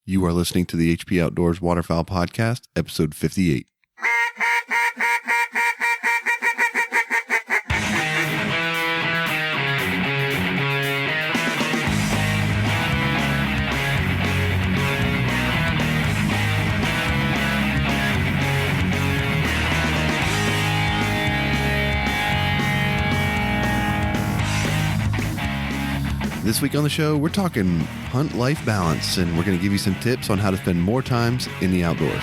You are listening to the HP Outdoors Waterfowl Podcast, episode 58. This week on the show, we're talking hunt-life balance, and we're going to give you some tips on how to spend more times in the outdoors.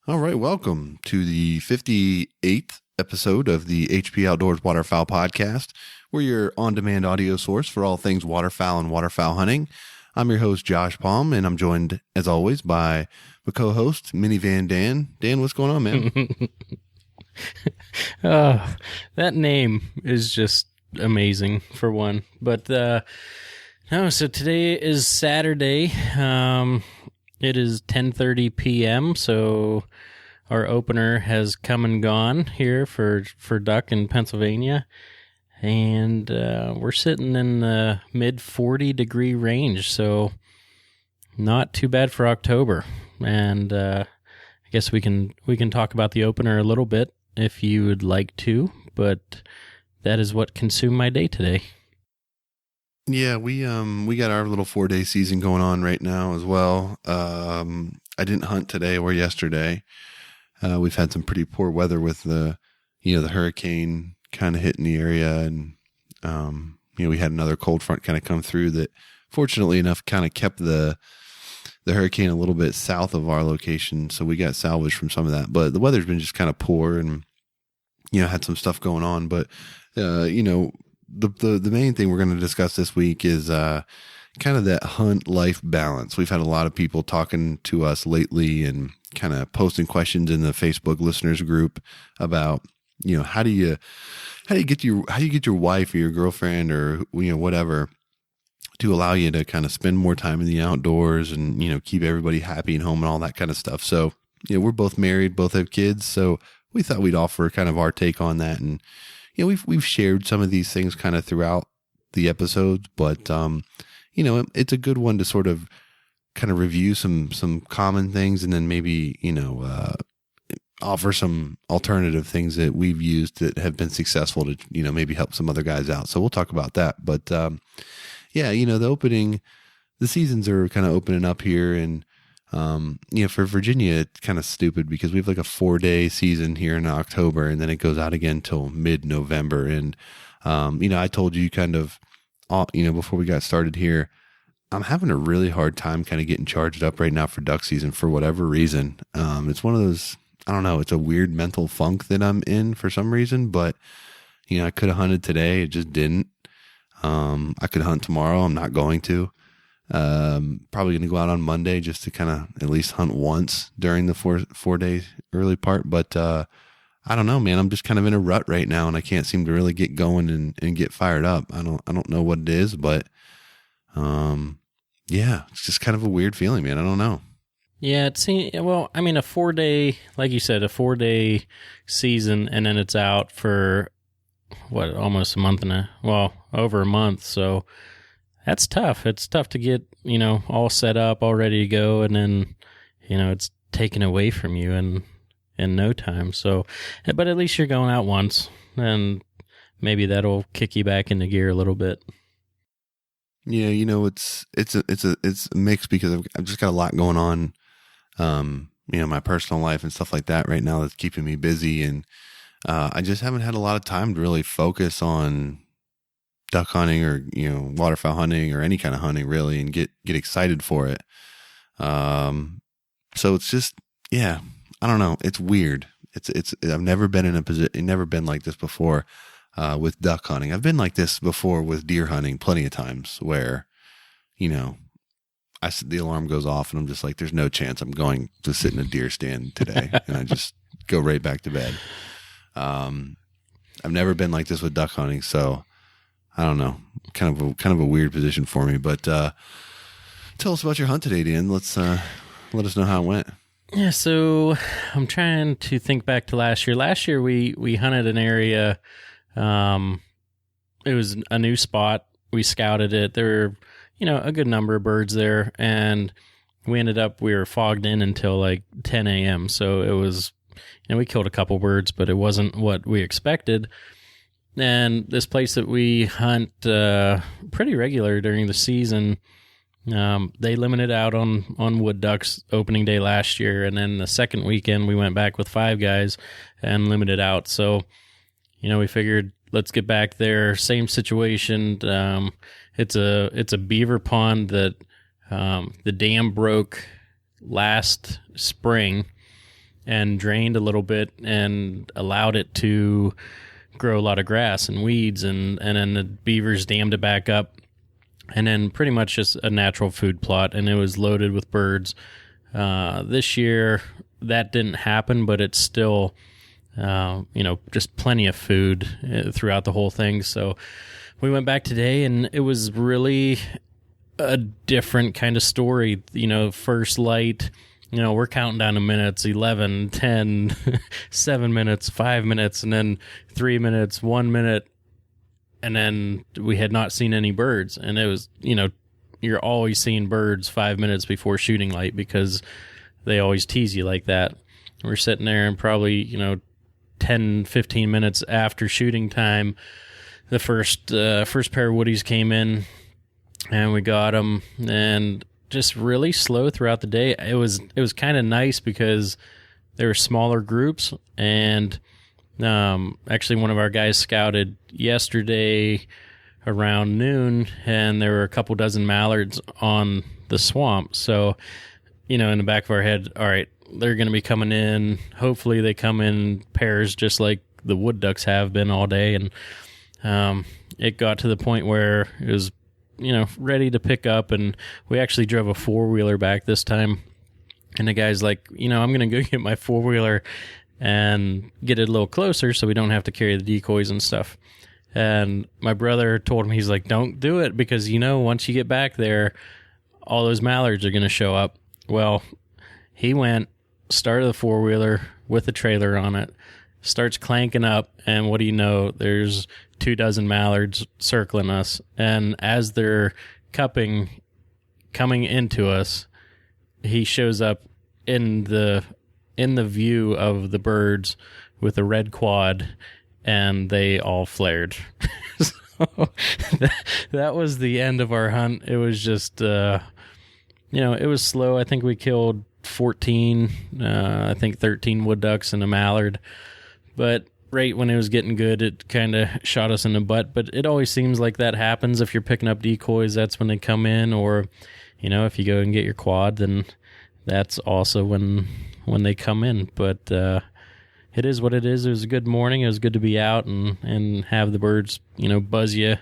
All right, welcome to the 58th episode of the HP Outdoors Waterfowl Podcast. We're your on-demand audio source for all things waterfowl and waterfowl hunting. I'm your host, Josh Palm, and I'm joined, as always, by my co-host, Minivan Dan. Dan, what's going on, man? That name is just amazing, for one. But, so today is Saturday. It is 10:30 p.m., so our opener has come and gone here for duck in Pennsylvania. And we're sitting in the mid 40 degree range, so not too bad for October. And I guess we can talk about the opener a little bit if you would like to, but that is what consumed my day today. Yeah, we got our little 4-day season going on right now as well. I didn't hunt today or yesterday. We've had some pretty poor weather with the hurricane kind of hitting the area, and we had another cold front kind of come through that, fortunately enough, kind of kept the hurricane a little bit south of our location, so we got salvaged from some of that. But the weather's been just kind of poor, and had some stuff going on. But the main thing we're going to discuss this week is kind of that hunt life balance. We've had a lot of people talking to us lately and kind of posting questions in the Facebook listeners group about how do you get your wife or your girlfriend or whatever to allow you to kind of spend more time in the outdoors and keep everybody happy and home and all that kind of stuff. So we're both married, both have kids, so we thought we'd offer kind of our take on that. And we've shared some of these things kind of throughout the episodes, but it's a good one to sort of kind of review some common things, and then maybe offer some alternative things that we've used that have been successful to, maybe help some other guys out. So we'll talk about that. But, the seasons are kind of opening up here, and, for Virginia, it's kind of stupid because we have like a 4-day season here in October, and then it goes out again till mid-November. And, I told you kind of, before we got started here, I'm having a really hard time kind of getting charged up right now for duck season for whatever reason. It's one of those, I don't know, it's a weird mental funk that I'm in for some reason, but I could have hunted today. It just didn't. I could hunt tomorrow. I'm not going to. Probably going to go out on Monday just to kind of at least hunt once during the four day early part. But, I don't know, man, I'm just kind of in a rut right now, and I can't seem to really get going and get fired up. I don't know what it is, but, it's just kind of a weird feeling, man. I don't know. Yeah, a 4-day, like you said, a 4-day season, and then it's out for almost a month over a month. So that's tough. It's tough to get, all set up, all ready to go, and then, it's taken away from you in no time. So, but at least you're going out once, and maybe that'll kick you back into gear a little bit. Yeah, it's a mix because I've just got a lot going on. My personal life and stuff like that right now that's keeping me busy. And, I just haven't had a lot of time to really focus on duck hunting or, waterfowl hunting or any kind of hunting really, and get excited for it. So it's just, I don't know. It's weird. I've never been in a position, never been like this before, with duck hunting. I've been like this before with deer hunting plenty of times where, the alarm goes off and I'm just like, there's no chance I'm going to sit in a deer stand today. And I just go right back to bed. I've never been like this with duck hunting. So I don't know, kind of a weird position for me, but, tell us about your hunt today, Dan. Let us know how it went. Yeah, so I'm trying to think back to last year. Last year we hunted an area. It was a new spot. We scouted it. There were, a good number of birds there, and we were fogged in until like 10 a.m. So it was, we killed a couple birds, but it wasn't what we expected. And this place that we hunt pretty regular during the season, they limited out on wood ducks opening day last year, and then the second weekend we went back with 5 guys and limited out. So, we figured let's get back there. Same situation. It's a beaver pond that the dam broke last spring and drained a little bit and allowed it to grow a lot of grass and weeds, and then the beavers dammed it back up, and then pretty much just a natural food plot, and it was loaded with birds. This year that didn't happen, but it's still just plenty of food throughout the whole thing. So we went back today, and it was really a different kind of story. First light, we're counting down the minutes: 11, 10, 7 minutes, 5 minutes, and then 3 minutes, 1 minute. And then we had not seen any birds. And it was, you're always seeing birds 5 minutes before shooting light because they always tease you like that. We're sitting there, and probably, 10, 15 minutes after shooting time, the first pair of woodies came in, and we got them. And just really slow throughout the day. It was kind of nice because there were smaller groups, and actually one of our guys scouted yesterday around noon, and there were a couple dozen mallards on the swamp. So, in the back of our head, all right, they're going to be coming in. Hopefully they come in pairs just like the wood ducks have been all day. And it got to the point where it was ready to pick up, and we actually drove a 4-wheeler back this time. And the guy's like, I'm going to go get my 4-wheeler and get it a little closer so we don't have to carry the decoys and stuff. And my brother told him, he's like, don't do it, because, once you get back there, all those mallards are going to show up. Well, he went, started the 4-wheeler with a trailer on it, starts clanking up, and what do you know, there's 24 mallards circling us. And as they're coming into us, he shows up in the view of the birds with a red quad, and they all flared. So that was the end of our hunt. It was just, it was slow. I think we killed 14, I think 13 wood ducks and a mallard. But right when it was getting good, it kind of shot us in the butt. But it always seems like that happens if you're picking up decoys. That's when they come in, or if you go and get your quad, then that's also when they come in. But it is what it is. It was a good morning. It was good to be out and have the birds buzz you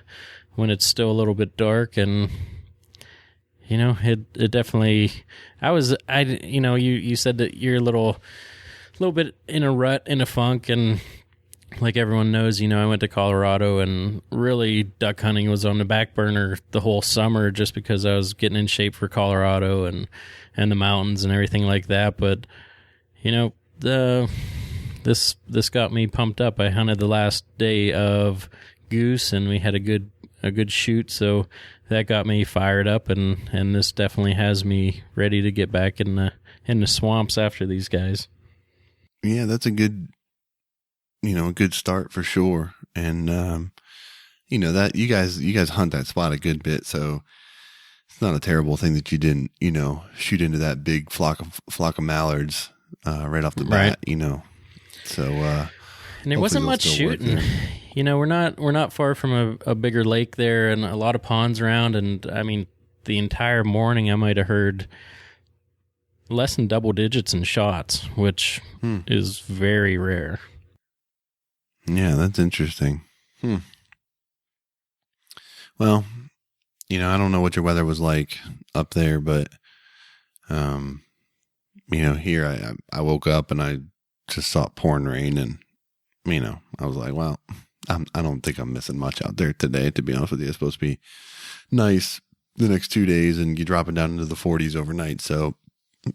when it's still a little bit dark. And it definitely, you said that you're a little bit in a rut, in a funk, and like everyone knows, I went to Colorado, and really duck hunting was on the back burner the whole summer just because I was getting in shape for Colorado and the mountains and everything like that. But this got me pumped up. I hunted the last day of goose, and we had a good shoot, so that got me fired up, and this definitely has me ready to get back in the swamps after these guys. Yeah, that's a good, a good start for sure. And, that you guys hunt that spot a good bit. So it's not a terrible thing that you didn't, shoot into that big flock of mallards, right off the bat, so, and there wasn't much shooting. We're not far from a bigger lake there, and a lot of ponds around. And I mean, the entire morning I might have heard less than double digits in shots, which is very rare. Yeah, that's interesting. Well, I don't know what your weather was like up there, but, here I woke up and I just saw it pouring rain, and, I was like, well, I don't think I'm missing much out there today, to be honest with you. It's supposed to be nice the next 2 days, and you drop it down into the 40s overnight. So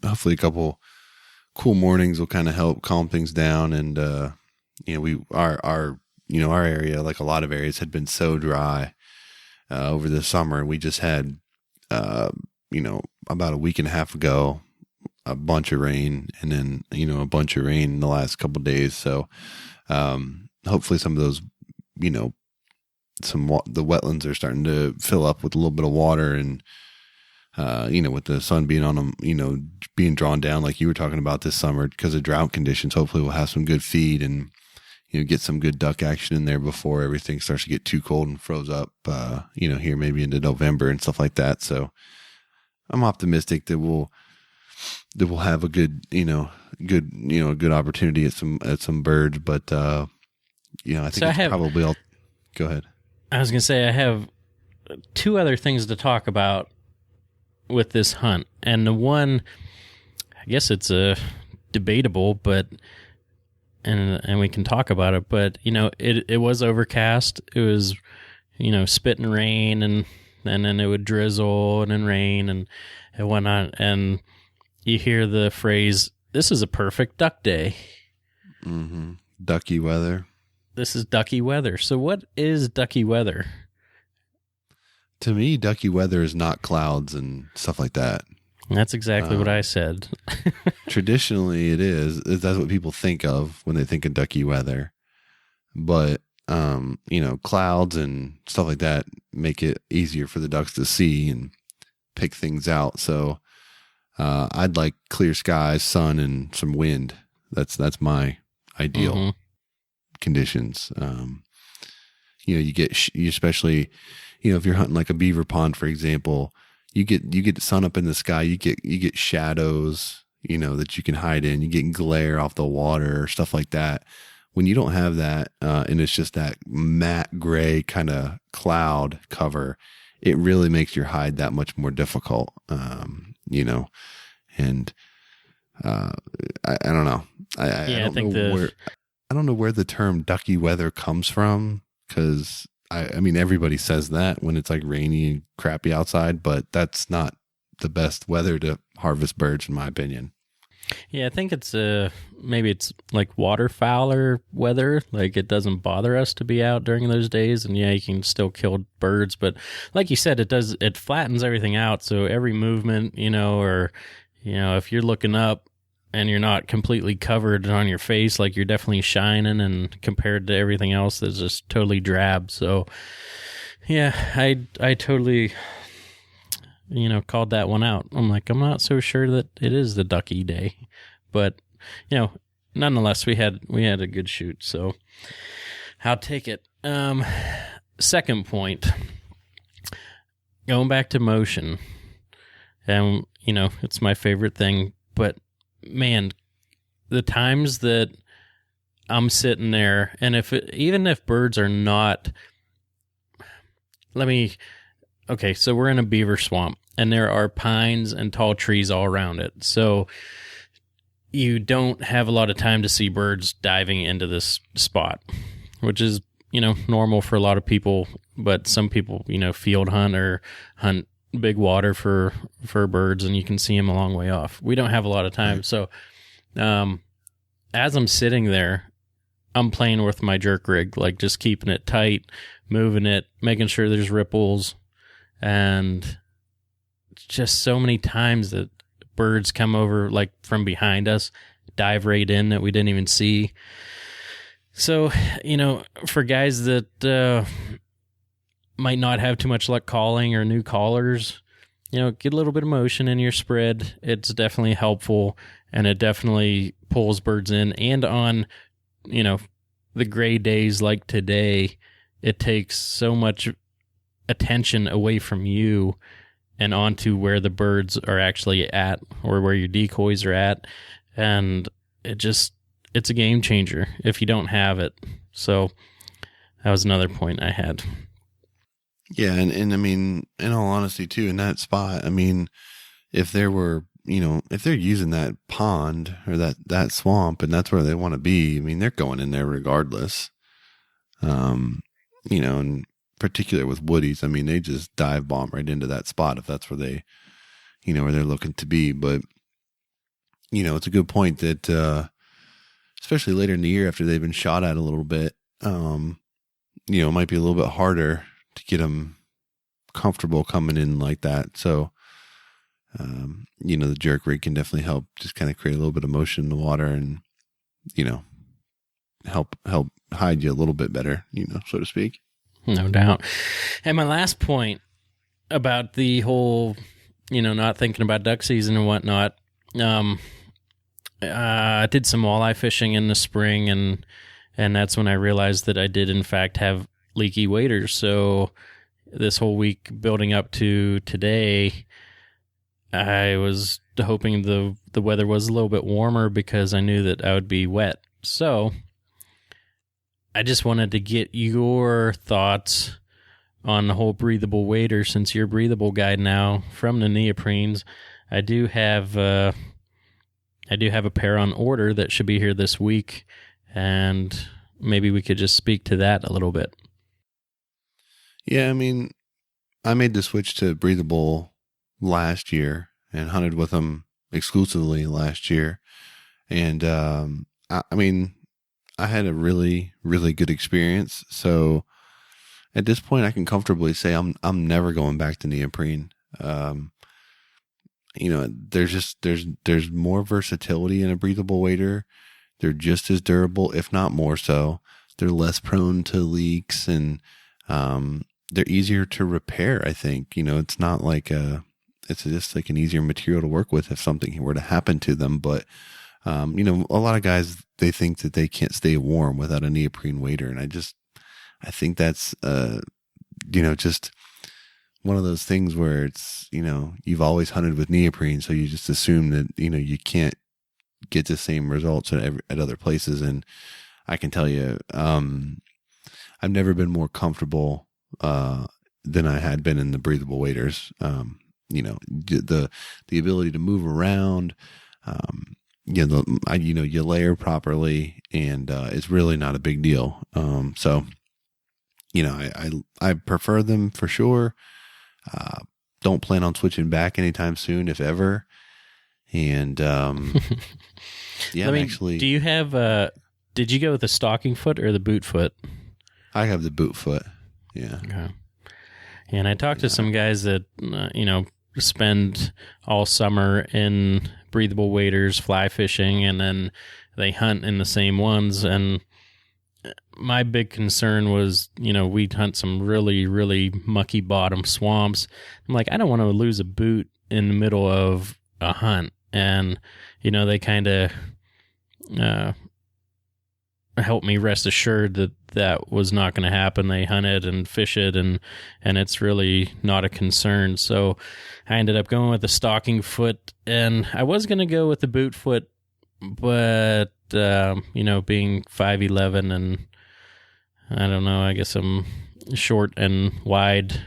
hopefully a couple cool mornings will kind of help calm things down. And, our area, like a lot of areas, had been so dry over the summer. We just had, about a week and a half ago, a bunch of rain, and then, a bunch of rain in the last couple of days. So hopefully some of those, the wetlands are starting to fill up with a little bit of water, and, with the sun being on them, being drawn down like you were talking about this summer because of drought conditions, hopefully we'll have some good feed and, get some good duck action in there before everything starts to get too cold and froze up, here maybe into November and stuff like that. So I'm optimistic that we'll have a good opportunity at some birds, but, I think probably I'll go ahead. I was going to say, I have two other things to talk about with this hunt. And the one, I guess it's debatable, but and we can talk about it, but it was overcast. It was spitting rain, and then it would drizzle and then rain and whatnot, and you hear the phrase, "This is a perfect duck day." Mm-hmm. Ducky weather. This is ducky weather. So what is ducky weather? To me, ducky weather is not clouds and stuff like that. That's exactly what I said. Traditionally, it is. That's what people think of when they think of ducky weather. But, clouds and stuff like that make it easier for the ducks to see and pick things out. So I'd like clear skies, sun, and some wind. That's my ideal conditions. You get, especially, if you're hunting like a beaver pond, for example, you get the sun up in the sky, you get shadows, that you can hide in, you get glare off the water, stuff like that. When you don't have that, and it's just that matte gray kind of cloud cover, it really makes your hide that much more difficult. And I don't know. I don't know where the term ducky weather comes from, because everybody says that when it's like rainy and crappy outside, but that's not the best weather to harvest birds, in my opinion. Yeah, I think it's maybe it's like waterfowler weather. Like, it doesn't bother us to be out during those days, and you can still kill birds. But like you said, it flattens everything out. So every movement, if you're looking up and you're not completely covered on your face, like, you're definitely shining, and compared to everything else that's just totally drab. So yeah, I totally called that one out. I'm like, I'm not so sure that it is the ducky day, but nonetheless, we had a good shoot, so I'll take it. Second point, going back to motion, and it's my favorite thing, but man, the times that I'm sitting there, and even if birds are not, okay, so we're in a beaver swamp, and there are pines and tall trees all around it. So you don't have a lot of time to see birds diving into this spot, which is, normal for a lot of people. But some people, field hunt or hunt big water for birds, and you can see them a long way off. We don't have a lot of time. So as I'm sitting there, I'm playing with my jerk rig, like just keeping it tight, moving it, making sure there's ripples. And just so many times that birds come over, like from behind us, dive right in that we didn't even see. So, for guys that might not have too much luck calling, or new callers, get a little bit of motion in your spread. It's definitely helpful, and it definitely pulls birds in. And on, the gray days like today, it takes so much attention away from you and onto where the birds are actually at, or where your decoys are at. And it's a game changer if you don't have it. So that was another point I had. Yeah. And in all honesty too, in that spot, if there were, if they're using that pond or that swamp, and that's where they want to be, they're going in there regardless. And particular with woodies, they just dive bomb right into that spot if that's where they, where they're looking to be. But it's a good point that, especially later in the year after they've been shot at a little bit, it might be a little bit harder to get them comfortable coming in like that. So, the jerk rig can definitely help just kind of create a little bit of motion in the water and, help hide you a little bit better, so to speak. No doubt. And my last point about the whole, not thinking about duck season and whatnot, I did some walleye fishing in the spring, and that's when I realized that I did, in fact, have leaky waders. So this whole week building up to today, I was hoping the weather was a little bit warmer because I knew that I would be wet. So I just wanted to get your thoughts on the whole breathable wader, since you're a breathable guy now from the neoprenes. I do have a pair on order that should be here this week, and maybe we could just speak to that a little bit. Yeah, I mean, I made the switch to breathable last year and hunted with them exclusively last year. And, I mean, I had a really, really good experience. So at this point, I can comfortably say I'm never going back to neoprene. There's more versatility in a breathable wader. They're just as durable, if not more so. They're less prone to leaks, and they're easier to repair, I think. It's not like it's just like an easier material to work with if something were to happen to them. But, a lot of guys, they think that they can't stay warm without a neoprene wader. And I think that's, just one of those things where it's, you've always hunted with neoprene. So you just assume that, you can't get the same results at other places. And I can tell you, I've never been more comfortable than I had been in the breathable waders. The ability to move around, you layer properly, and it's really not a big deal. So, I prefer them for sure. Don't plan on switching back anytime soon, if ever. And yeah, do you have? Did you go with the stocking foot or the boot foot? I have the boot foot. Yeah. Okay. And I talked to some guys that spend all summer in breathable waders, fly fishing, and then they hunt in the same ones. And my big concern was, we'd hunt some really, really mucky bottom swamps. I'm like, I don't want to lose a boot in the middle of a hunt. And, they kind of helped me rest assured that that was not going to happen. They hunt it and fish it, and it's really not a concern. So I ended up going with the stocking foot, and I was going to go with the boot foot, but, being 5'11", and I don't know, I guess I'm short and wide,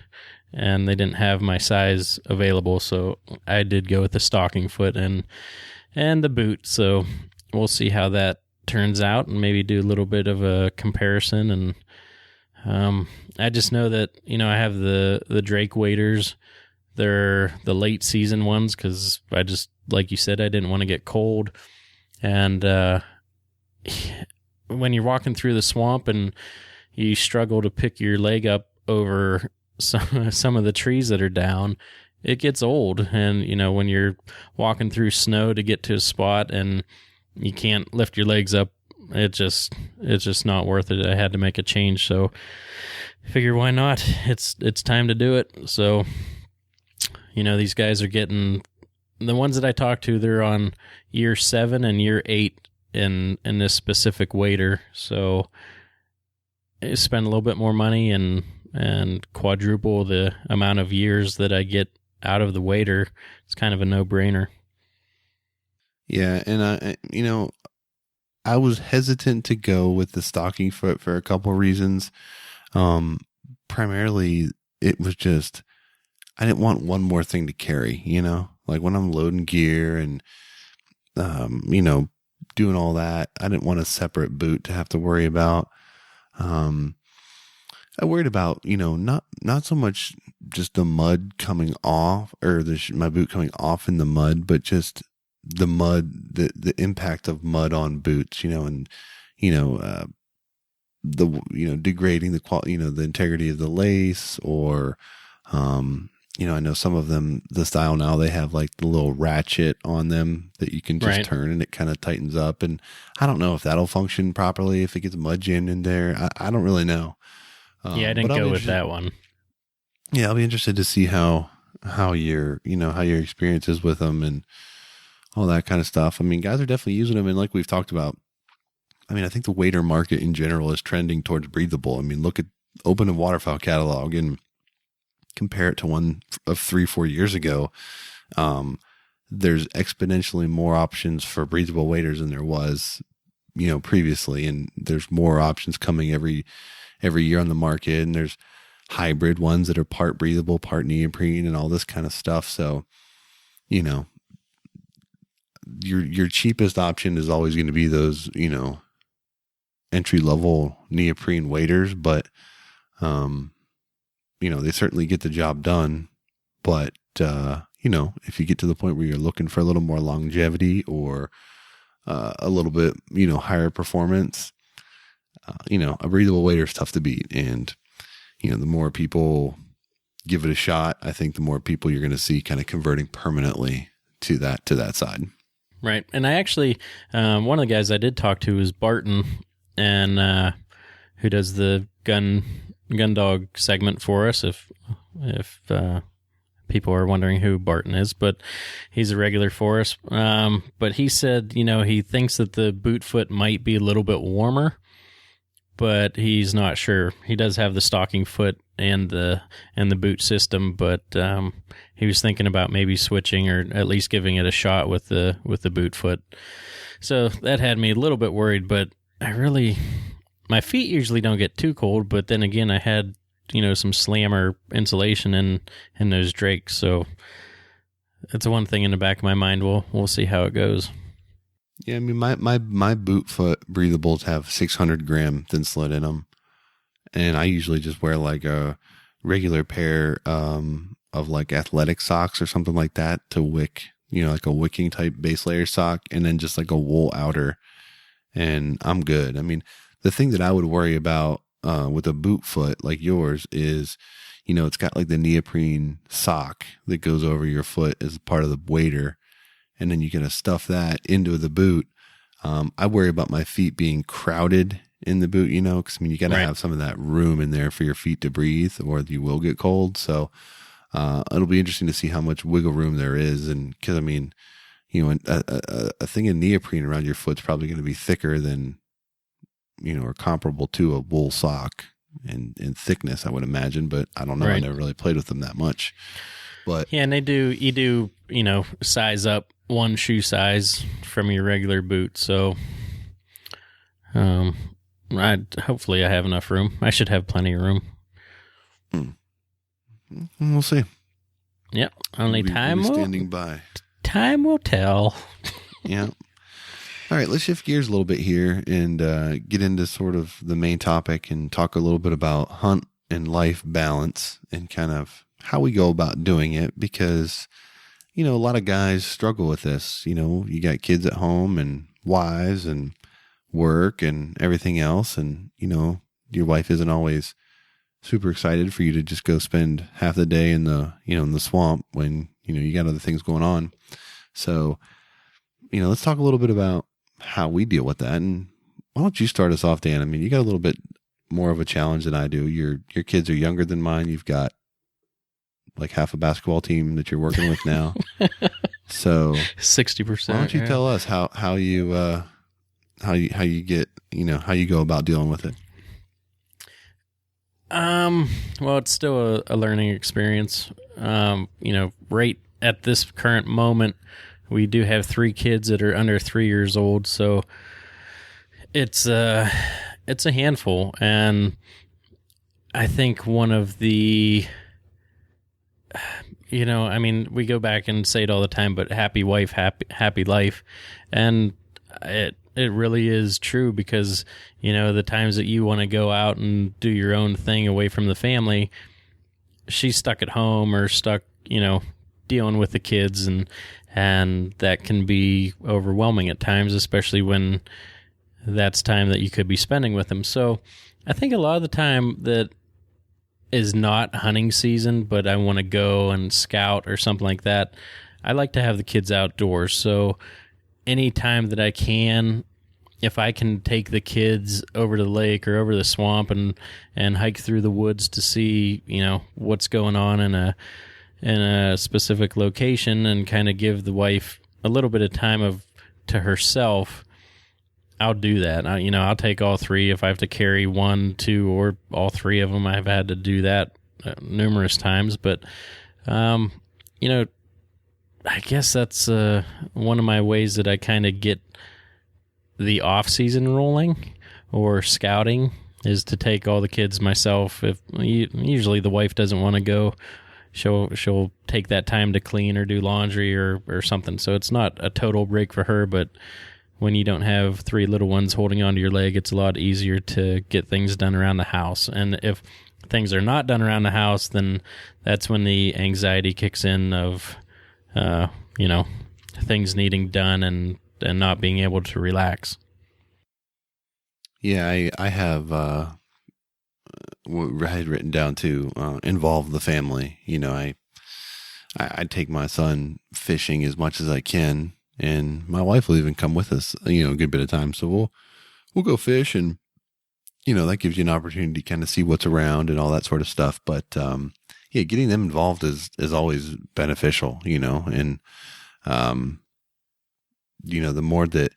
and they didn't have my size available. So I did go with the stocking foot and the boot. So we'll see how that turns out, and maybe do a little bit of a comparison. And I just know that I have the Drake waders. They're the late season ones because I just, like you said, I didn't want to get cold. And when you're walking through the swamp and you struggle to pick your leg up over some of the trees that are down, it gets old. And when you're walking through snow to get to a spot and you can't lift your legs up, it's just not worth it. I had to make a change, so I figure why not? It's time to do it. So, these guys are getting, the ones that I talked to, they're on year 7 and year 8 in this specific wader. So I spend a little bit more money and quadruple the amount of years that I get out of the wader. It's kind of a no-brainer. Yeah, and I was hesitant to go with the stocking foot for a couple of reasons. Primarily, it was just, I didn't want one more thing to carry, like when I'm loading gear and, doing all that, I didn't want a separate boot to have to worry about. I worried about, not so much just the mud coming off or my boot coming off in the mud, but just the mud, the impact of mud on boots, and, degrading the quality, the integrity of the lace, or, I know some of them, the style now, they have like the little ratchet on them that you can just turn and it kind of tightens up. And I don't know if that'll function properly if it gets mud jammed in there. I don't really know. I didn't go with that one. Yeah, I'll be interested to see how your experience is with them and all that kind of stuff. I mean, guys are definitely using them, and like we've talked about, I mean, I think the wader market in general is trending towards breathable. I mean, open a waterfowl catalog and compare it to one of 3-4 years ago. There's exponentially more options for breathable waders than there was, previously, and there's more options coming every year on the market, and there's hybrid ones that are part breathable, part neoprene, and all this kind of stuff. So, your cheapest option is always going to be those, entry level neoprene waders, but, they certainly get the job done. But, if you get to the point where you're looking for a little more longevity or, a little bit, higher performance, a breathable wader is tough to beat. And, the more people give it a shot, I think the more people you're going to see kind of converting permanently to that side. Right. And I actually, one of the guys I did talk to is Barton, and who does the gun dog segment for us, if people are wondering who Barton is, but he's a regular for us. But he said, he thinks that the boot foot might be a little bit warmer, but he's not sure. He does have the stocking foot and the boot system, but he was thinking about maybe switching or at least giving it a shot with the boot foot. So that had me a little bit worried, but my feet usually don't get too cold, but then again, I had, some slammer insulation in those drakes. So that's one thing in the back of my mind. We'll see how it goes. Yeah, I mean, my boot foot breathables have 600 gram thin slit in them, and I usually just wear like a regular pair of like athletic socks or something like that to wick, like a wicking type base layer sock, and then just like a wool outer, and I'm good. I mean, the thing that I would worry about with a boot foot like yours is, it's got like the neoprene sock that goes over your foot as part of the wader, and then you're going to stuff that into the boot. I worry about my feet being crowded in the boot, because you got to have some of that room in there for your feet to breathe, or you will get cold. So it'll be interesting to see how much wiggle room there is. And because, a thing of neoprene around your foot's probably going to be thicker than, or comparable to a wool sock in thickness, I would imagine. But I don't know. Right. I never really played with them that much. But yeah, and you do, size up one shoe size from your regular boot. So, hopefully I have enough room. I should have plenty of room. We'll see. Yep. Only time will tell. Yeah. All right, let's shift gears a little bit here and get into sort of the main topic and talk a little bit about hunt and life balance and kind of how we go about doing it, because, a lot of guys struggle with this. You got kids at home and wives and work and everything else. And, your wife isn't always super excited for you to just go spend half the day in the, in the swamp when, you got other things going on. So, let's talk a little bit about how we deal with that. And why don't you start us off, Dan? I mean, you got a little bit more of a challenge than I do. Your kids are younger than mine. You've got like half a basketball team that you're working with now. So 60%. Why don't you tell us how you get, how you go about dealing with it? Well, it's still a learning experience. Right at this current moment, we do have 3 kids that are under 3 years old. So it's a handful. And I think one of the, we go back and say it all the time, but happy wife, happy life. And it really is true, because, the times that you want to go out and do your own thing away from the family, she's stuck at home or stuck, dealing with the kids, and that can be overwhelming at times, especially when that's time that you could be spending with them. So I think a lot of the time that is not hunting season, but I want to go and scout or something like that, I like to have the kids outdoors. So any time that I can, if I can take the kids over to the lake or over to the swamp and hike through the woods to see, what's going on in a specific location, and kind of give the wife a little bit of time to herself, I'll do that. I'll take all three. If I have to carry one, two, or all three of them, I've had to do that numerous times. But, I guess that's one of my ways that I kind of get the off season rolling or scouting, is to take all the kids myself. If usually the wife doesn't want to go, she'll take that time to clean or do laundry or something. So it's not a total break for her, but when you don't have three little ones holding onto your leg, it's a lot easier to get things done around the house. And if things are not done around the house, then that's when the anxiety kicks in of, things needing done and not being able to relax. Yeah, I have what I had written down to involve the family. I take my son fishing as much as I can, and my wife will even come with us, a good bit of time. So we'll go fish, and that gives you an opportunity to kind of see what's around and all that sort of stuff. But getting them involved is always beneficial, and the more that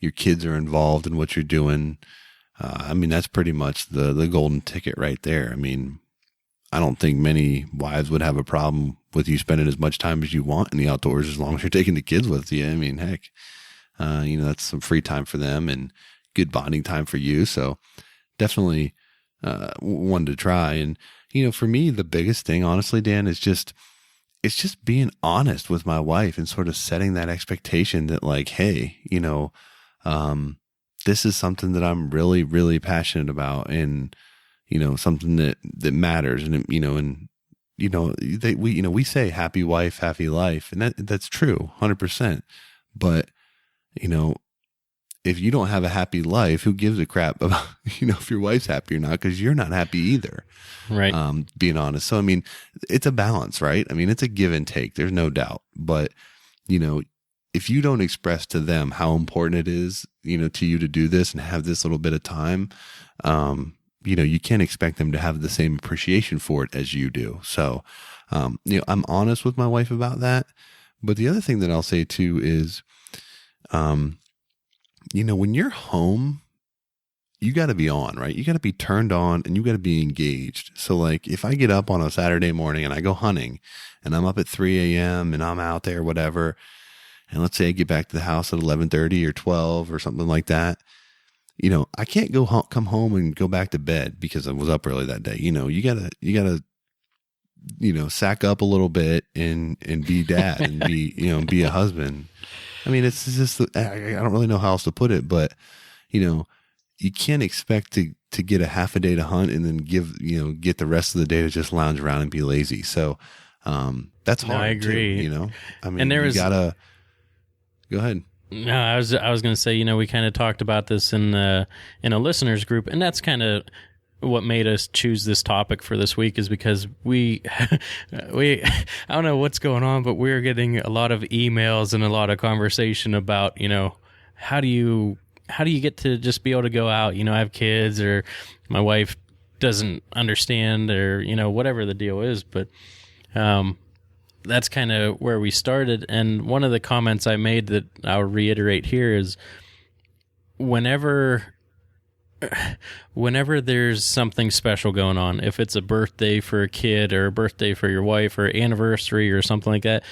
your kids are involved in what you're doing, that's pretty much the golden ticket right there. I don't think many wives would have a problem with you spending as much time as you want in the outdoors, as long as you're taking the kids with you. Heck, that's some free time for them and good bonding time for you. So definitely one to try. And, for me, the biggest thing, honestly, Dan, is it's just being honest with my wife and sort of setting that expectation that, like, hey, this is something that I'm really, really passionate about, and, something that matters. And, we say happy wife, happy life, and that's true 100%. But, if you don't have a happy life, who gives a crap about, if your wife's happy or not, because you're not happy either. Right. Being honest. So, it's a balance, right? It's a give and take. There's no doubt. But, if you don't express to them how important it is, to you to do this and have this little bit of time, you can't expect them to have the same appreciation for it as you do. So, I'm honest with my wife about that. But the other thing that I'll say too is, when you're home, you got to be on, right? You got to be turned on, and you got to be engaged. So, like, if I get up on a Saturday morning and I go hunting, and I'm up at 3 a.m. and I'm out there, whatever, and let's say I get back to the house at 11:30 or 12 or something like that, I can't come home and go back to bed because I was up early that day. You gotta, sack up a little bit and be dad and be a husband. It's just, I don't really know how else to put it, but, you can't expect to get a half a day to hunt and then get the rest of the day to just lounge around and be lazy. So, that's hard. I agree. Too, and there was, go ahead. No, I was going to say, we kind of talked about this in a listeners group, and that's kind of what made us choose this topic for this week, is because we I don't know what's going on, but we're getting a lot of emails and a lot of conversation about, how do you get to just be able to go out? I have kids, or my wife doesn't understand, or, whatever the deal is. But, that's kind of where we started. And one of the comments I made that I'll reiterate here is, whenever there's something special going on, if it's a birthday for a kid or a birthday for your wife or anniversary or something like that,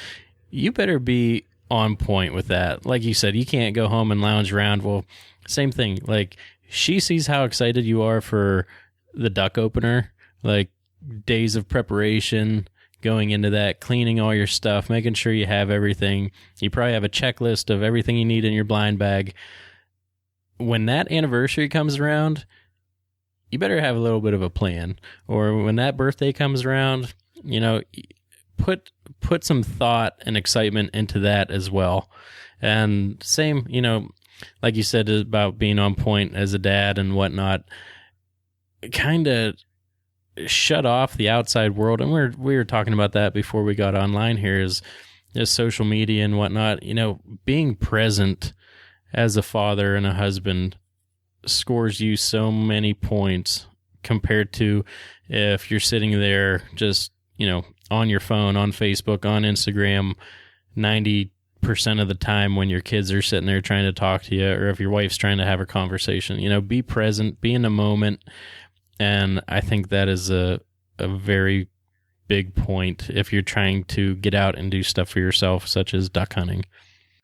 you better be on point with that. Like you said, you can't go home and lounge around. Well, same thing. Like, she sees how excited you are for the duck opener, like days of preparation, going into that, cleaning all your stuff, making sure you have everything. You probably have a checklist of everything you need in your blind bag. When that anniversary comes around, you better have a little bit of a plan. Or when that birthday comes around, put some thought and excitement into that as well. And same, like you said about being on point as a dad and whatnot, kind of shut off the outside world. And we were talking about that before we got online here, is social media and whatnot. Being present as a father and a husband scores you so many points compared to if you're sitting there just, on your phone, on Facebook, on Instagram, 90% of the time when your kids are sitting there trying to talk to you, or if your wife's trying to have a conversation. Be present, be in the moment. And I think that is a very big point if you're trying to get out and do stuff for yourself, such as duck hunting.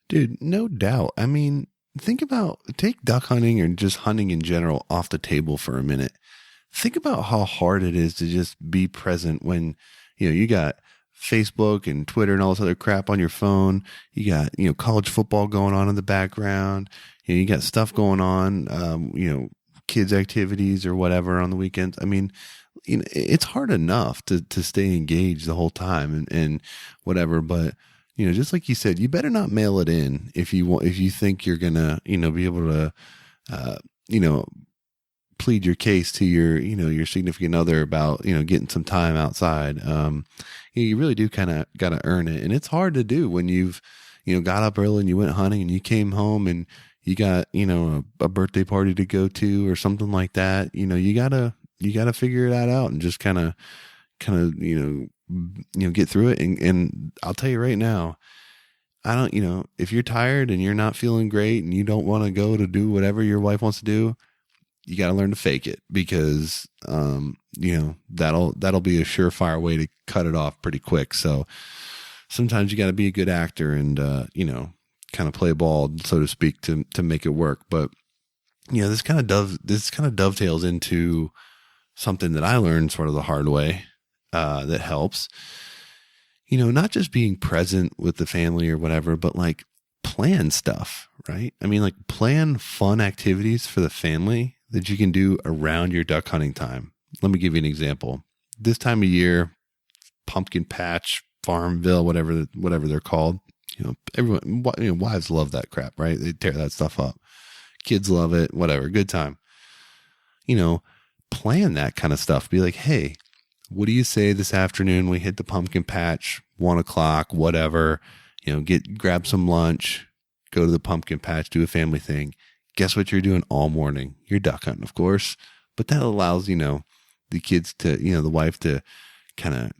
Dude, no doubt. I mean, take duck hunting or just hunting in general off the table for a minute. Think about how hard it is to just be present when, you got Facebook and Twitter and all this other crap on your phone. You got, college football going on in the background. You got stuff going on, kids' activities or whatever on the weekends. I mean, it's hard enough to stay engaged the whole time and whatever. But, just like you said, you better not mail it in if you think you're gonna, be able to, plead your case to your significant other about, getting some time outside. You really do kind of got to earn it. And it's hard to do when you've, got up early and you went hunting and you came home and you got, a birthday party to go to or something like that. You gotta figure that out and just kind of, get through it. And I'll tell you right now, if you're tired and you're not feeling great and you don't want to go to do whatever your wife wants to do, you got to learn to fake it, because, that'll be a surefire way to cut it off pretty quick. So sometimes you got to be a good actor and, kind of play ball, so to speak, to make it work. But, this kind of dovetails into something that I learned sort of the hard way, that helps, not just being present with the family or whatever, but like plan stuff, right? I mean, like plan fun activities for the family that you can do around your duck hunting time. Let me give you an example. This time of year, pumpkin patch, Farmville, whatever they're called, everyone, wives love that crap, right? They tear that stuff up. Kids love it, whatever, good time. Plan that kind of stuff. Be like, hey, what do you say this afternoon we hit the pumpkin patch, 1:00, whatever, grab some lunch, go to the pumpkin patch, do a family thing. Guess what you're doing all morning? You're duck hunting, of course, but that allows, the kids to, the wife to kind of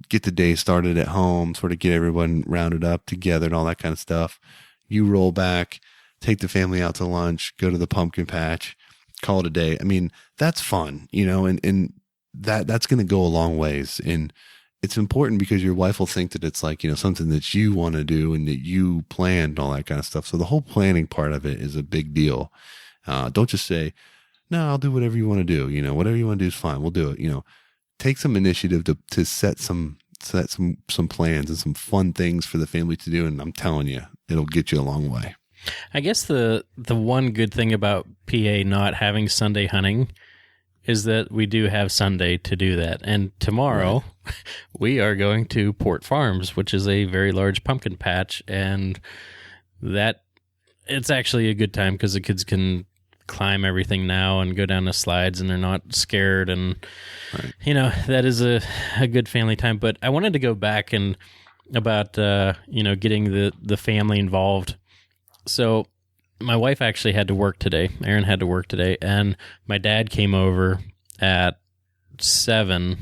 get the day started at home, sort of get everyone rounded up together and all that kind of stuff. You roll back, take the family out to lunch, go to the pumpkin patch, call it a day. I mean, that's fun, and that's going to go a long ways. And it's important because your wife will think that it's like, something that you want to do and that you planned, all that kind of stuff. So the whole planning part of it is a big deal. Don't just say, no, I'll do whatever you want to do. Whatever you want to do is fine. We'll do it. Take some initiative to set some plans and some fun things for the family to do. And I'm telling you, it'll get you a long way. I guess the one good thing about PA not having Sunday hunting is that we do have Sunday to do that. And tomorrow we are going to Port Farms, which is a very large pumpkin patch. And that it's actually a good time because the kids can climb everything now and go down the slides and they're not scared. And, that is a good family time. But I wanted to go back and about, getting the family involved. So my wife actually had to work today. Erin had to work today. And my dad came over at 7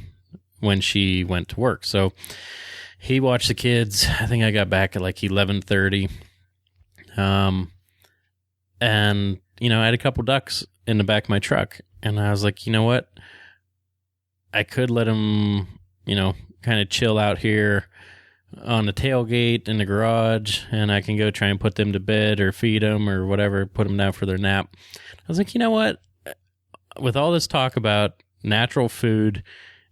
when she went to work. So he watched the kids. I think I got back at like 11:30. And, I had a couple ducks in the back of my truck. And I was like, you know what? I could let them, kind of chill out here on the tailgate in the garage, and I can go try and put them to bed or feed them or whatever, put them down for their nap. I was like, you know what? With all this talk about natural food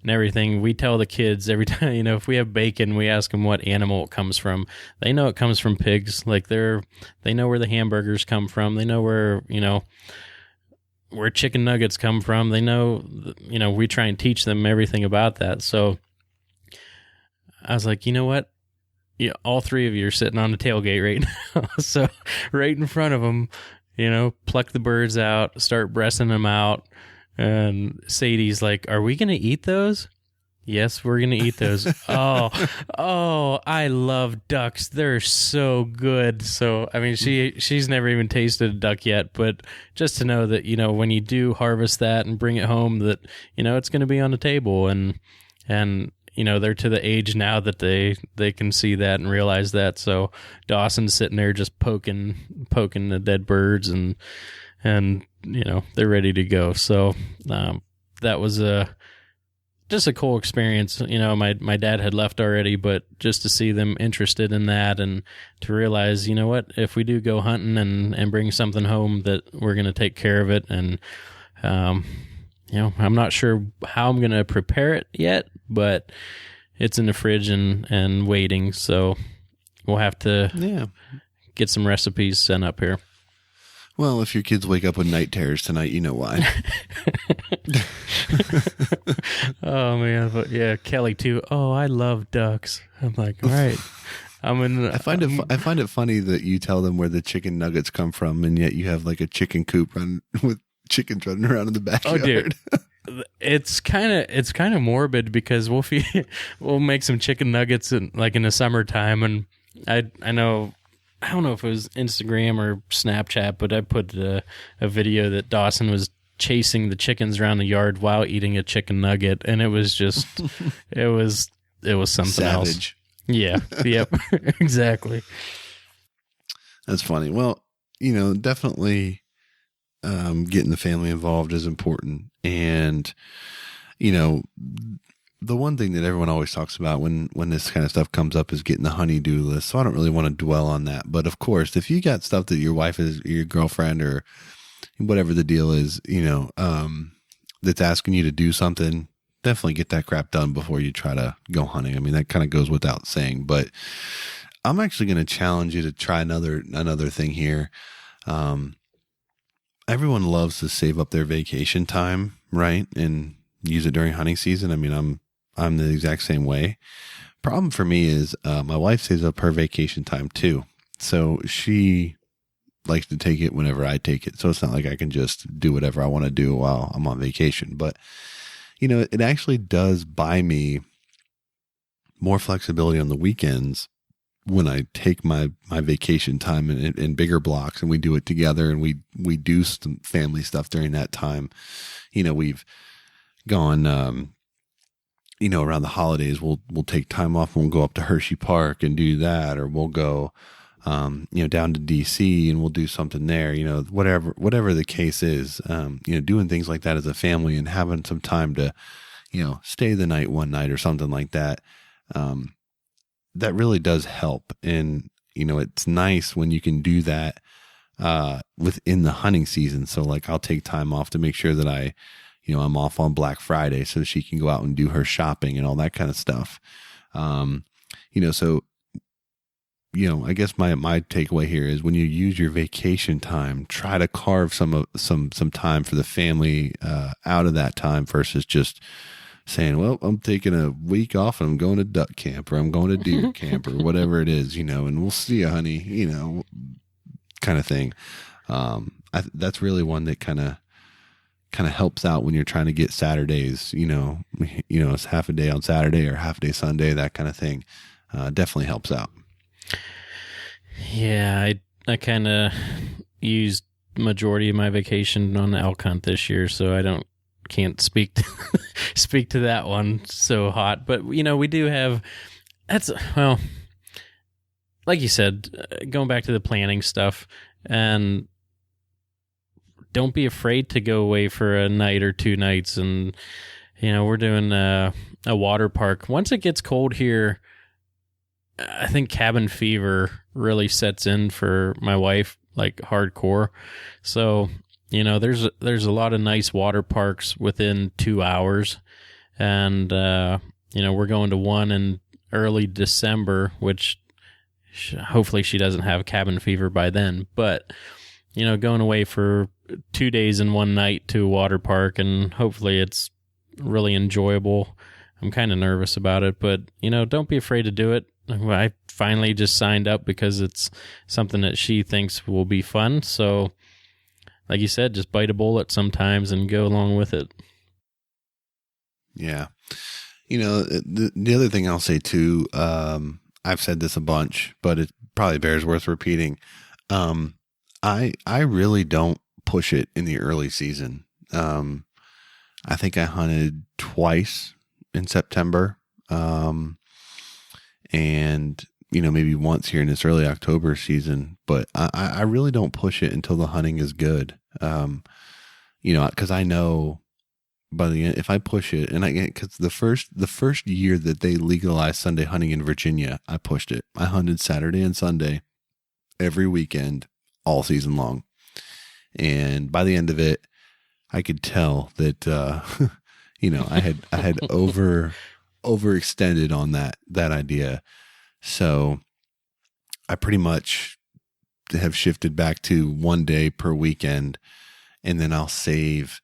and everything, we tell the kids every time, if we have bacon, we ask them what animal it comes from. They know it comes from pigs. Like they know where the hamburgers come from. They know where chicken nuggets come from. They know, we try and teach them everything about that. So I was like, you know what? Yeah, all three of you are sitting on the tailgate right now. So right in front of them, pluck the birds out, start breasting them out. And Sadie's like, are we going to eat those? Yes, we're going to eat those. Oh, I love ducks. They're so good. So, I mean, she's never even tasted a duck yet, but just to know that, when you do harvest that and bring it home, that, it's going to be on the table, and they're to the age now that they can see that and realize that. So Dawson's sitting there just poking the dead birds, and they're ready to go. So that was just a cool experience. My dad had left already, but just to see them interested in that, and to realize, what, if we do go hunting and bring something home, that we're going to take care of it. And I'm not sure how I'm going to prepare it yet, but it's in the fridge and waiting. So we'll have to get some recipes sent up here. Well, if your kids wake up with night terrors tonight, you know why. Oh, man. But yeah, Kelly, too. Oh, I love ducks. I'm like, all right. I find it funny that you tell them where the chicken nuggets come from, and yet you have like a chicken coop with chickens running around in the backyard. Oh, dude. It's kind of morbid, because we'll make some chicken nuggets in the summertime, and I know, I don't know if it was Instagram or Snapchat, but I put a video that Dawson was chasing the chickens around the yard while eating a chicken nugget, and it was just it was something Savage. else. Yeah. Yep. Exactly. That's funny. Well, definitely getting the family involved is important. And, the one thing that everyone always talks about when this kind of stuff comes up is getting the honey-do list. So I don't really want to dwell on that. But of course, if you got stuff that your wife is, your girlfriend, or whatever the deal is, that's asking you to do something, definitely get that crap done before you try to go hunting. I mean, that kind of goes without saying, but I'm actually going to challenge you to try another thing here. Everyone loves to save up their vacation time, right? And use it during hunting season. I mean, I'm the exact same way. Problem for me is my wife saves up her vacation time too. So she likes to take it whenever I take it. So it's not like I can just do whatever I want to do while I'm on vacation. But, it actually does buy me more flexibility on the weekends when I take my vacation time in bigger blocks, and we do it together, and we do some family stuff during that time. We've gone, around the holidays, we'll take time off and we'll go up to Hershey Park and do that, or we'll go, down to DC and we'll do something there, whatever the case is, doing things like that as a family and having some time to, stay the night one night or something like that. That really does help. And, it's nice when you can do that, within the hunting season. So like, I'll take time off to make sure that I'm off on Black Friday so she can go out and do her shopping and all that kind of stuff. So, I guess my takeaway here is when you use your vacation time, try to carve some time for the family, out of that time versus just saying, well, I'm taking a week off and I'm going to duck camp, or I'm going to deer camp, or whatever it is, and we'll see you, honey, kind of thing. That's really one that kind of helps out when you're trying to get Saturdays, it's half a day on Saturday or half a day Sunday, that kind of thing. Definitely helps out. Yeah. I kind of used majority of my vacation on the elk hunt this year, so I can't speak to that one so hot, but we do have, like you said, going back to the planning stuff, and don't be afraid to go away for a night or 2 nights. And, we're doing a water park. Once it gets cold here, I think cabin fever really sets in for my wife, like hardcore. So, there's a lot of nice water parks within 2 hours. And, we're going to one in early December, which hopefully she doesn't have cabin fever by then. But, going away for 2 days and 1 night to a water park, and hopefully it's really enjoyable. I'm kind of nervous about it, but don't be afraid to do it. I finally just signed up because it's something that she thinks will be fun. So, like you said, just bite a bullet sometimes and go along with it. Yeah. The other thing I'll say too, I've said this a bunch, but it probably bears worth repeating. I really don't push it in the early season. I think I hunted twice in September. And maybe once here in this early October season, but I really don't push it until the hunting is good. Cause I know by the end, if I push it cause the first year that they legalized Sunday hunting in Virginia, I pushed it. I hunted Saturday and Sunday every weekend, all season long. And by the end of it, I could tell that, I had overextended on that idea. So I pretty much have shifted back to 1 day per weekend, and then I'll save,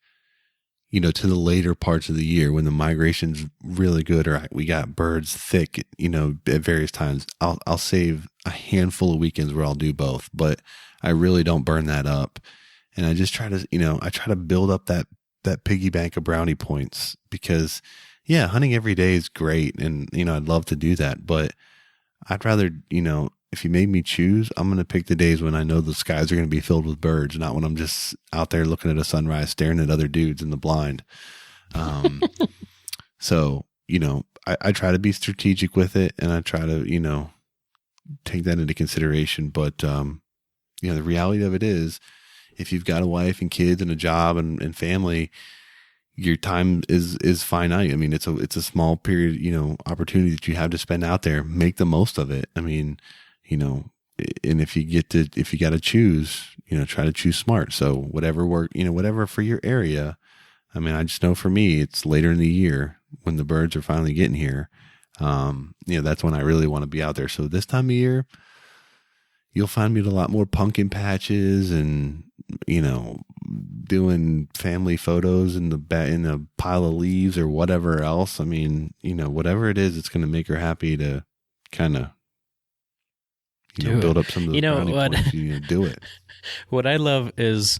to the later parts of the year when the migration's really good or we got birds thick, at various times. I'll save a handful of weekends where I'll do both, but I really don't burn that up. And I just try to build up that piggy bank of brownie points because yeah, hunting every day is great. And, I'd love to do that, but I'd rather, if you made me choose, I'm going to pick the days when I know the skies are going to be filled with birds, not when I'm just out there looking at a sunrise, staring at other dudes in the blind. So, I try to be strategic with it and I try to, take that into consideration. But, the reality of it is if you've got a wife and kids and a job and family, your time is finite. I mean, it's a small period, opportunity that you have to spend out there. Make the most of it. I mean, and if you got to choose, try to choose smart. So whatever whatever for your area. I mean, I just know for me, it's later in the year when the birds are finally getting here. That's when I really want to be out there. So this time of year, you'll find me at a lot more pumpkin patches and, doing family photos in a pile of leaves or whatever else. I mean, whatever it is, it's going to make her happy to kind of, build up some of those brownie points. Do it. What I love is,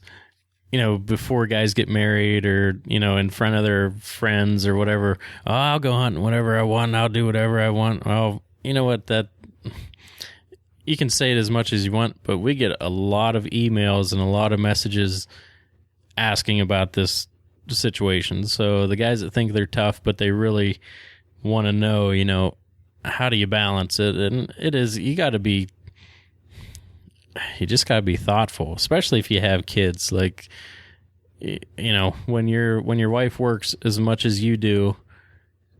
before guys get married or, in front of their friends or whatever, oh, I'll go hunting whatever I want. I'll do whatever I want. Well, you know what, you can say it as much as you want, but we get a lot of emails and a lot of messages asking about this situation. So the guys that think they're tough, but they really want to know, how do you balance it? And it is, you just got to be thoughtful, especially if you have kids. Like, when your wife works as much as you do,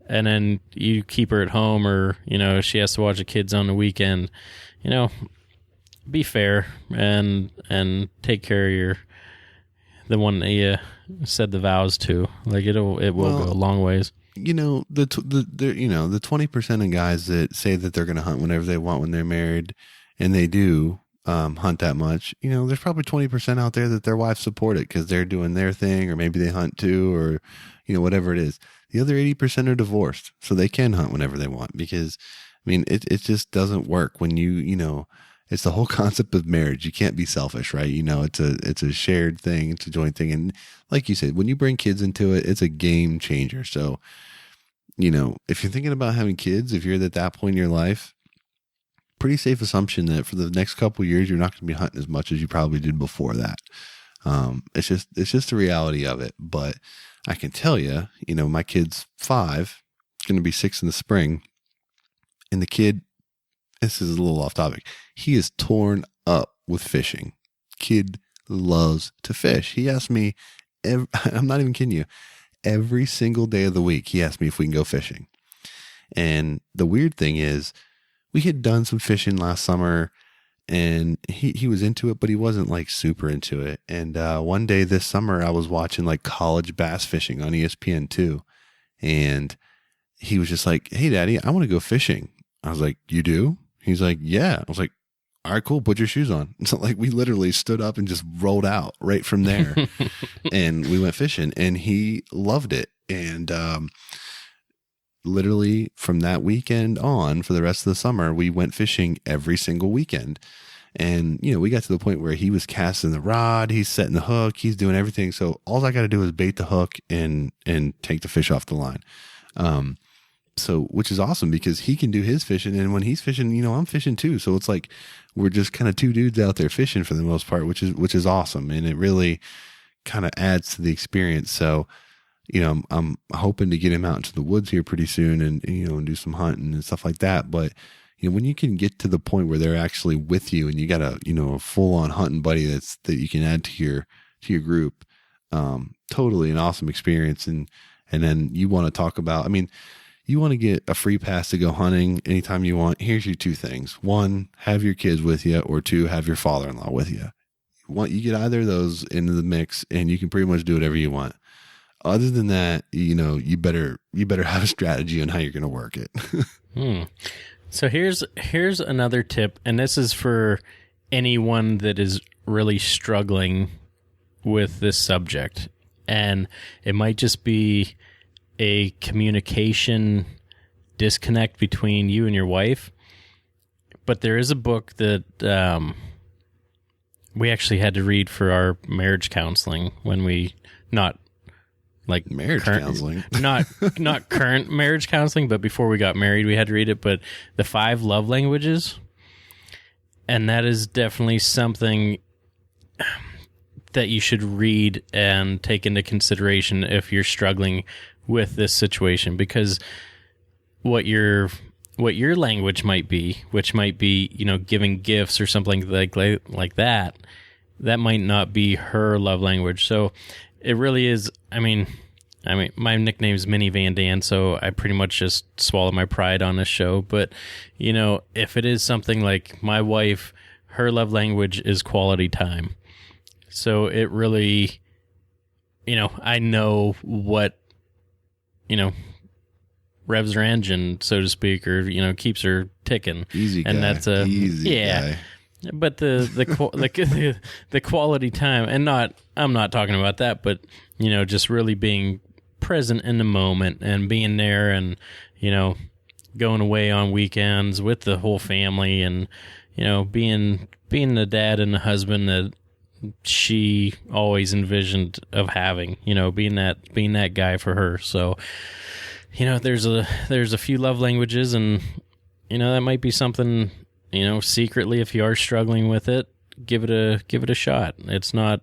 and then you keep her at home or, she has to watch the kids on the weekend, be fair and take care of the one that you said the vows to. Like it will go a long ways. The 20% of guys that say that they're going to hunt whenever they want when they're married, and they do hunt that much. There's probably 20% out there that their wives support it because they're doing their thing, or maybe they hunt too, or whatever it is. The other 80% are divorced, so they can hunt whenever they want because, I mean, it just doesn't work when it's the whole concept of marriage. You can't be selfish, right? It's a shared thing. It's a joint thing. And like you said, when you bring kids into it, it's a game changer. So, if you're thinking about having kids, if you're at that point in your life, pretty safe assumption that for the next couple of years, you're not going to be hunting as much as you probably did before that. It's just the reality of it. But I can tell you, my kid's 5, going to be 6 in the spring. And the kid, this is a little off topic, he is torn up with fishing. Kid loves to fish. He asks me, I'm not even kidding you, every single day of the week, he asks me if we can go fishing. And the weird thing is, we had done some fishing last summer and he was into it, but he wasn't like super into it. And one day this summer, I was watching like college bass fishing on ESPN2. And he was just like, hey, Daddy, I want to go fishing. I was like, you do? He's like, yeah. I was like, all right, cool. Put your shoes on. So like we literally stood up and just rolled out right from there. And we went fishing and he loved it. And, literally from that weekend on for the rest of the summer, we went fishing every single weekend. And, we got to the point where he was casting the rod, he's setting the hook, he's doing everything. So all I got to do is bait the hook and take the fish off the line. So, which is awesome because he can do his fishing. And when he's fishing, I'm fishing too. So it's like, we're just kind of two dudes out there fishing for the most part, which is awesome. And it really kind of adds to the experience. So, I'm hoping to get him out into the woods here pretty soon and do some hunting and stuff like that. But, when you can get to the point where they're actually with you and you got a full on hunting buddy that you can add to your group, totally an awesome experience. And then you want to talk about, you want to get a free pass to go hunting anytime you want. Here's your two things. One, have your kids with you, or two, have your father-in-law with you. You get either of those into the mix and you can pretty much do whatever you want. Other than that, you better have a strategy on how you're going to work it. So here's another tip, and this is for anyone that is really struggling with this subject. And it might just be a communication disconnect between you and your wife. But there is a book that we actually had to read for our marriage counseling when we not like marriage counseling, not current marriage counseling, but before we got married, we had to read it. But the 5 love languages, and that is definitely something that you should read and take into consideration if you're struggling with this situation, because what your language might be, which might be giving gifts or something like that might not be her love language. So it really is. My nickname is Mini Van Dan, so I pretty much just swallow my pride on this show. But, if it is something like my wife, her love language is quality time. So it really, I know what, revs her engine, so to speak, or, keeps her ticking. Easy guy. And that's easy guy. But the quality time, and I'm not talking about that, but just really being present in the moment and being there, and going away on weekends with the whole family, and being the dad and the husband that she always envisioned of having, being that guy for her. So there's a few love languages, and that might be something. Secretly, if you are struggling with it, give it a shot. It's not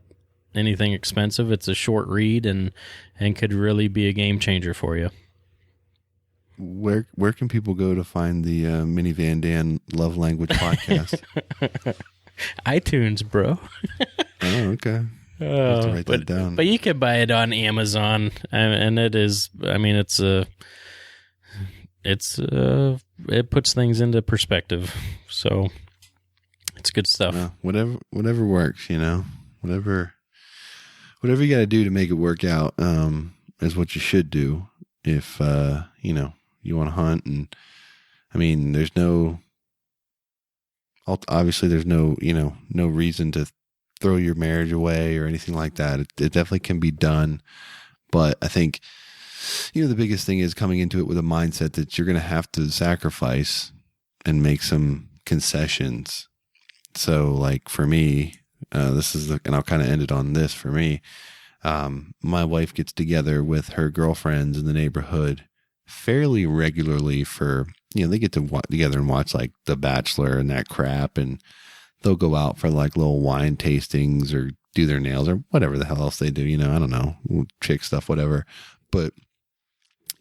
anything expensive. It's a short read and could really be a game changer for you. Where can people go to find the Mini Van Dan Love Language podcast? iTunes, bro. Oh, okay. I have to write that down. But you can buy it on Amazon, and it is. It puts things into perspective, so it's good stuff. Whatever works, whatever you got to do to make it work out, is what you should do. If you want to hunt, and there's no no reason to throw your marriage away or anything like that. It definitely can be done, but I think. The biggest thing is coming into it with a mindset that you're going to have to sacrifice and make some concessions. So like for me, and I'll kind of end it on this for me. My wife gets together with her girlfriends in the neighborhood fairly regularly for, they get to together and watch like The Bachelor and that crap. And they'll go out for like little wine tastings or do their nails or whatever the hell else they do. I don't know, chick stuff, whatever. But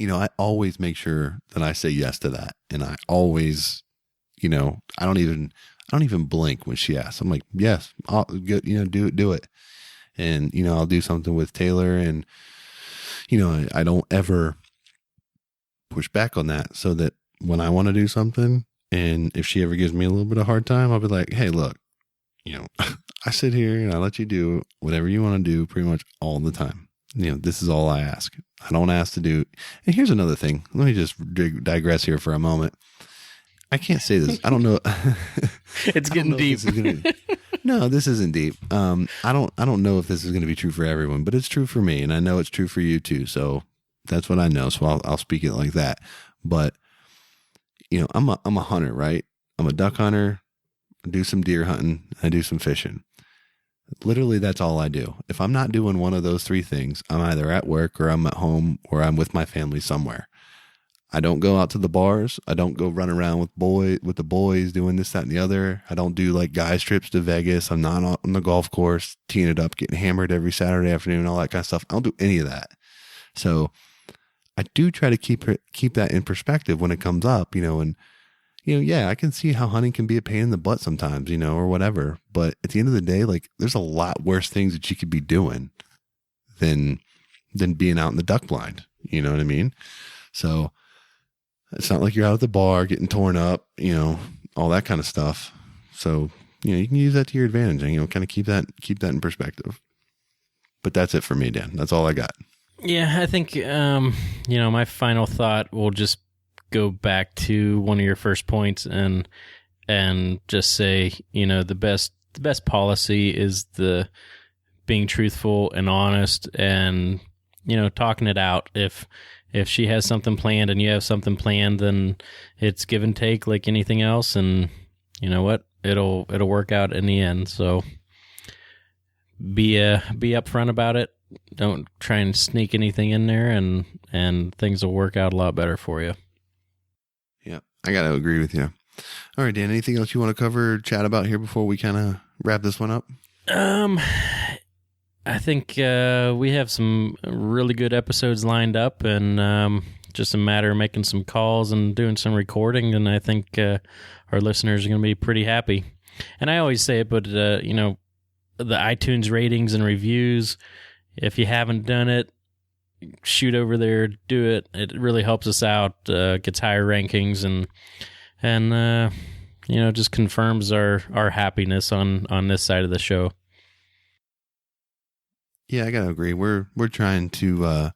I always make sure that I say yes to that. And I always, I don't even blink when she asks. I'm like, yes, I'll do it. And, I'll do something with Taylor, and, I don't ever push back on that, so that when I want to do something, and if she ever gives me a little bit of a hard time, I'll be like, hey, look, I sit here and I let you do whatever you want to do pretty much all the time. This is all I ask. I don't ask to do. And here's another thing. Let me just digress here for a moment. I can't say this. I don't know. It's getting deep. No, this isn't deep. I don't know if this is going to be true for everyone, but it's true for me, and I know it's true for you too. So that's what I know. So I'll speak it like that. But, I'm a hunter, right? I'm a duck hunter. I do some deer hunting. I do some fishing. Literally, that's all I do. If I'm not doing one of those three things, I'm either at work or I'm at home or I'm with my family somewhere. I don't go out to the bars. I don't go run around with the boys doing this, that, and the other. I don't do like guys trips to Vegas. I'm not on the golf course, teeing it up, getting hammered every Saturday afternoon, all that kind of stuff. I don't do any of that. So I do try to keep that in perspective when it comes up, and yeah, I can see how hunting can be a pain in the butt sometimes, or whatever. But at the end of the day, like there's a lot worse things that you could be doing than being out in the duck blind. You know what I mean? So it's not like you're out at the bar getting torn up, all that kind of stuff. So, you can use that to your advantage and, kind of keep that in perspective. But that's it for me, Dan. That's all I got. Yeah, I think, my final thought will just go back to one of your first points and just say, the best policy is the being truthful and honest and, talking it out. If she has something planned and you have something planned, then it's give and take like anything else. And you know what? It'll work out in the end. So be upfront about it. Don't try and sneak anything in there and things will work out a lot better for you. Yeah, I got to agree with you. All right, Dan, anything else you want to cover or chat about here before we kind of wrap this one up? I think we have some really good episodes lined up, and just a matter of making some calls and doing some recording, and I think our listeners are going to be pretty happy. And I always say it, but, the iTunes ratings and reviews, if you haven't done it, shoot over there, do it. It really helps us out, gets higher rankings, and just confirms our happiness on this side of the show. Yeah, I gotta agree. We're trying to,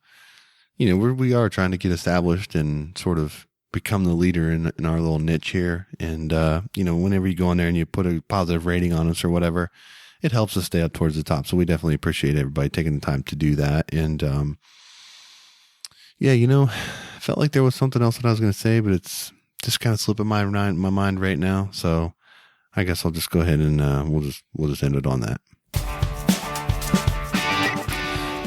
we are trying to get established and sort of become the leader in our little niche here. And, whenever you go on there and you put a positive rating on us or whatever, it helps us stay up towards the top. So we definitely appreciate everybody taking the time to do that. And, felt like there was something else that I was going to say, but it's just kind of slipping my mind right now. So I guess I'll just go ahead and we'll just end it on that.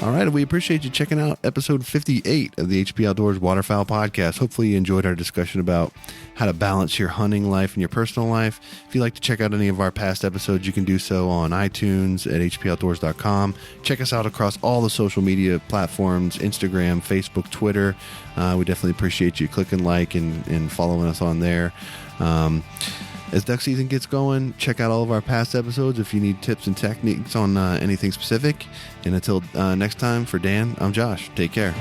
All right, we appreciate you checking out episode 58 of the HP Outdoors Waterfowl Podcast. Hopefully you enjoyed our discussion about how to balance your hunting life and your personal life. If you'd like to check out any of our past episodes, you can do so on iTunes at hpoutdoors.com. Check us out across all the social media platforms, Instagram, Facebook, Twitter. We definitely appreciate you clicking like and following us on there. As duck season gets going, check out all of our past episodes if you need tips and techniques on anything specific. And until next time, for Dan, I'm Josh. Take care.